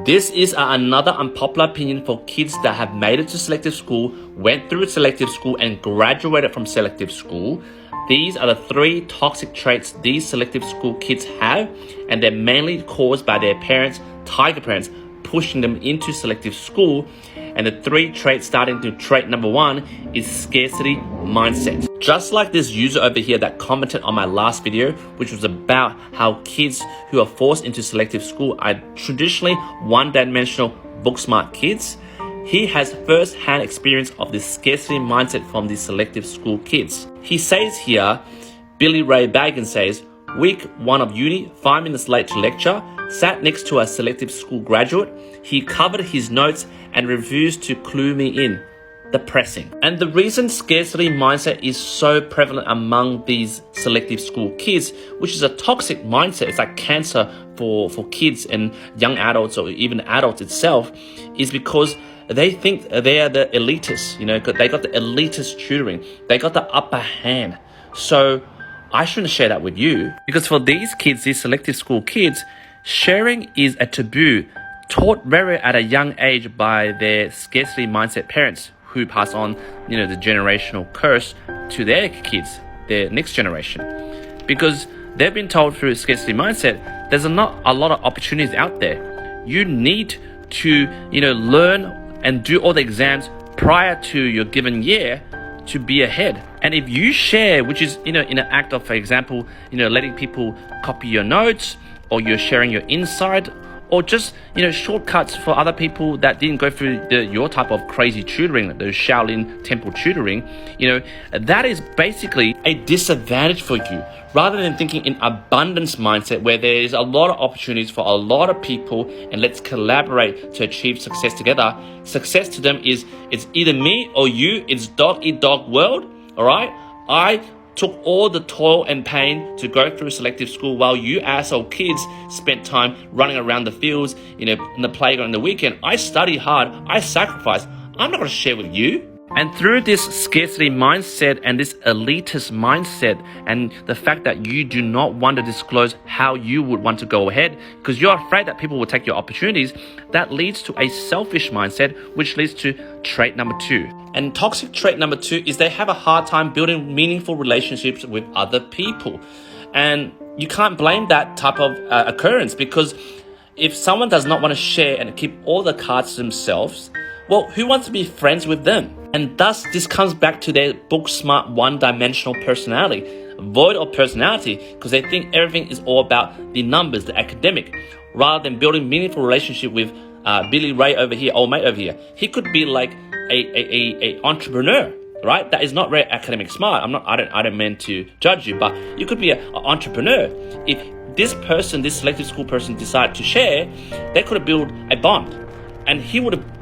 This is another unpopular opinion for kids that have made it to selective school, went through selective school, and graduated from selective school. These are the 3 toxic traits these selective school kids have, and they're mainly caused by their parents, tiger parents, pushing them into selective school. And the 3 traits, starting to trait number 1, is scarcity mindset. Just like this user over here that commented on my last video, which was about how kids who are forced into selective school are traditionally one-dimensional book-smart kids. He has first-hand experience of this scarcity mindset from the selective school kids. He says here, Billy Ray Baggins says, week 1 of uni, 5 minutes late to lecture, sat next to a selective school graduate. He covered his notes and refused to clue me in. Depressing. And the reason scarcity mindset is so prevalent among these selective school kids, which is a toxic mindset, it's like cancer for kids and young adults or even adults itself, is because they think they are the elitists, they got the elitist tutoring, they got the upper hand. So I shouldn't share that with you, because for these kids, these selective school kids, sharing is a taboo taught very at a young age by their scarcity mindset parents who pass on, the generational curse to their kids, their next generation. Because they've been told through scarcity mindset, there's not a lot of opportunities out there. You need to, learn and do all the exams prior to your given year to be ahead. And if you share, which is, in an act of, for example, letting people copy your notes, or you're sharing your insight, or just, shortcuts for other people that didn't go through your type of crazy tutoring, the Shaolin temple tutoring, that is basically a disadvantage for you. Rather than thinking in abundance mindset, where there is a lot of opportunities for a lot of people, and let's collaborate to achieve success together. Success to them is, it's either me or you. It's dog eat dog world. All right. I took all the toil and pain to go through selective school, while you asshole kids spent time running around the fields, in the playground on the weekend. I study hard, I sacrifice. I'm not going to share with you. And through this scarcity mindset and this elitist mindset, and the fact that you do not want to disclose how you would want to go ahead because you're afraid that people will take your opportunities, that leads to a selfish mindset, which leads to trait number 2. And toxic trait number 2 is they have a hard time building meaningful relationships with other people. And you can't blame that type of occurrence, because if someone does not want to share and keep all the cards to themselves, well, who wants to be friends with them? And thus, this comes back to their book-smart, one-dimensional personality, void of personality, because they think everything is all about the numbers, the academic, rather than building meaningful relationship with Billy Ray over here, old mate over here. He could be like a entrepreneur, right? That is not very academic smart. I don't mean to judge you, but you could be an entrepreneur. If this person, this selective school person, decided to share, they could have built a bond. And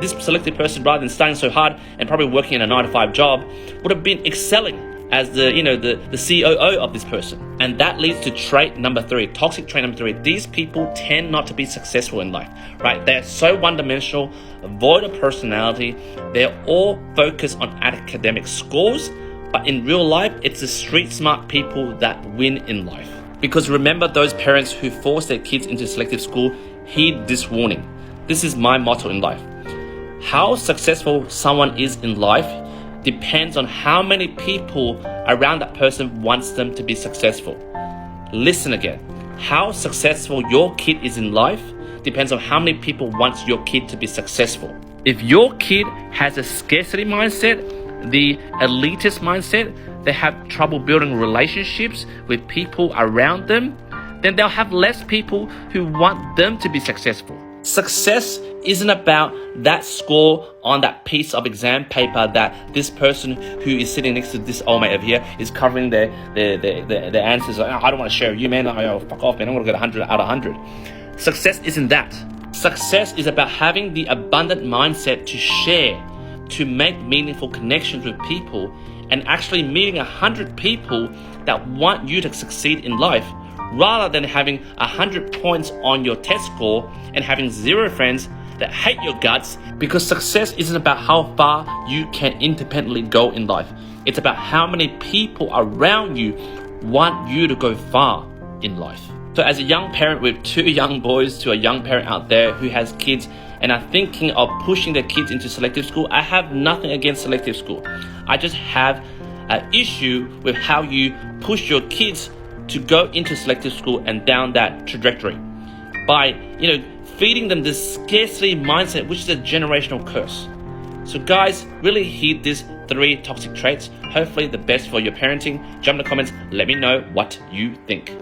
this selected person, rather than studying so hard and probably working in a 9-to-5 job, would have been excelling as the COO of this person. And that leads to trait number 3, toxic trait number 3. These people tend not to be successful in life, right? They're so one-dimensional, void of personality. They're all focused on academic scores, but in real life, it's the street smart people that win in life. Because remember, those parents who force their kids into selective school, heed this warning. This is my motto in life. How successful someone is in life depends on how many people around that person wants them to be successful. Listen again. How successful your kid is in life depends on how many people want your kid to be successful. If your kid has a scarcity mindset, the elitist mindset, they have trouble building relationships with people around them, then they'll have less people who want them to be successful. Success isn't about that score on that piece of exam paper that this person who is sitting next to this old mate over here is covering their answers. Like, I don't want to share with you, man. Fuck off, man. I'm going to get 100 out of 100. Success isn't that. Success is about having the abundant mindset to share, to make meaningful connections with people, and actually meeting 100 people that want you to succeed in life, rather than having 100 points on your test score and having 0 friends that hate your guts. Because success isn't about how far you can independently go in life. It's about how many people around you want you to go far in life. So as a young parent with 2 young boys to a young parent out there who has kids and are thinking of pushing their kids into selective school, I have nothing against selective school. I just have an issue with how you push your kids to go into selective school and down that trajectory by, feeding them this scarcity mindset, which is a generational curse. So guys, really heed these 3 toxic traits. Hopefully the best for your parenting. Jump in the comments, let me know what you think.